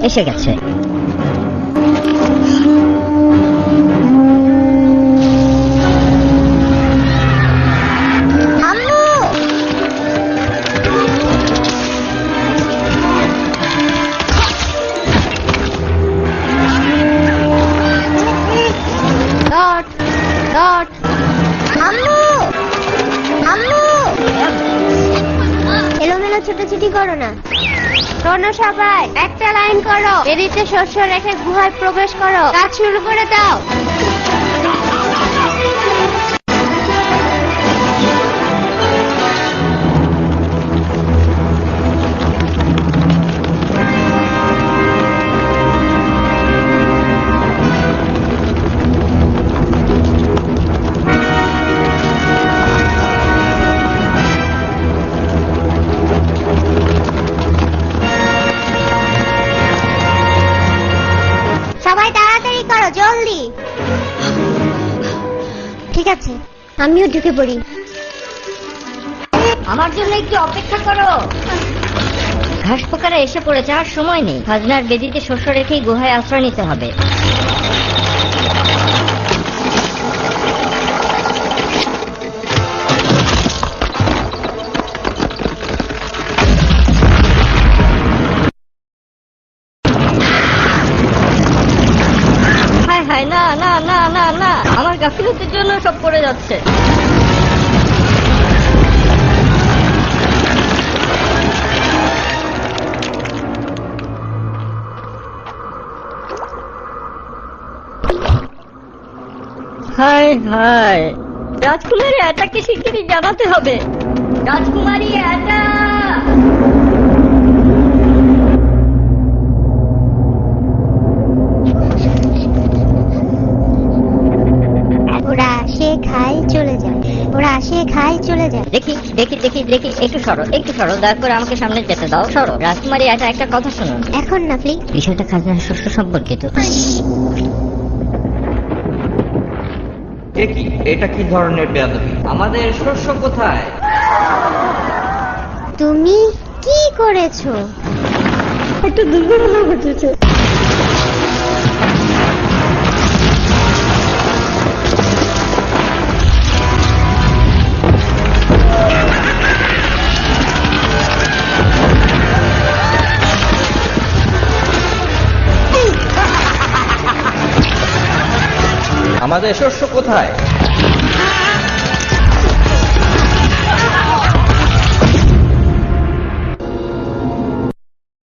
এসে গেছে। এলোমেলো ছোটাছুটি করো না। শোনো সবাই, একটা লাইন করো, বেরিতে শস্য রেখে গুহায় প্রবেশ করো। কাজ শুরু করে দাও। সবাই তাড়াতাড়ি করো, জলদি। ঠিক আছে, আমিও ঢুকে পড়ি। আমার জন্য একটু অপেক্ষা করো। ঘাস পোকারা এসে পড়েছে, আর সময় নেই। খাজনার বেদিতে শস্য রেখেই গুহায় আশ্রয় নিতে হবে। হায় হায়, না না না না না, আমার গাফিলতির জন্য সব পড়ে যাচ্ছে। হায় হায়, রাজকুমারী এটাকে শিগগিরই জানাতে হবে। রাজকুমারী এটা। ওরা আসে খায় চলে যায়, ওরা আসে খায় চলে যায়। দেখি দেখি দেখি দেখি, একটু সরো, একটু সরো, দয়া করে আমাকে সামনে যেতে দাও। সরো। রাজকুমারী এটা একটা কথা শুনুন। এখন না প্লিজ। বিষয়টা খাজনার শস্য সম্পর্কিত। এটা কি ধরনের বেয়াদবি? আমাদের শস্য কোথায়? তুমি কি করেছো? একটা দুর্ঘটনা ঘটেছে। আমাদের শস্য কোথায়?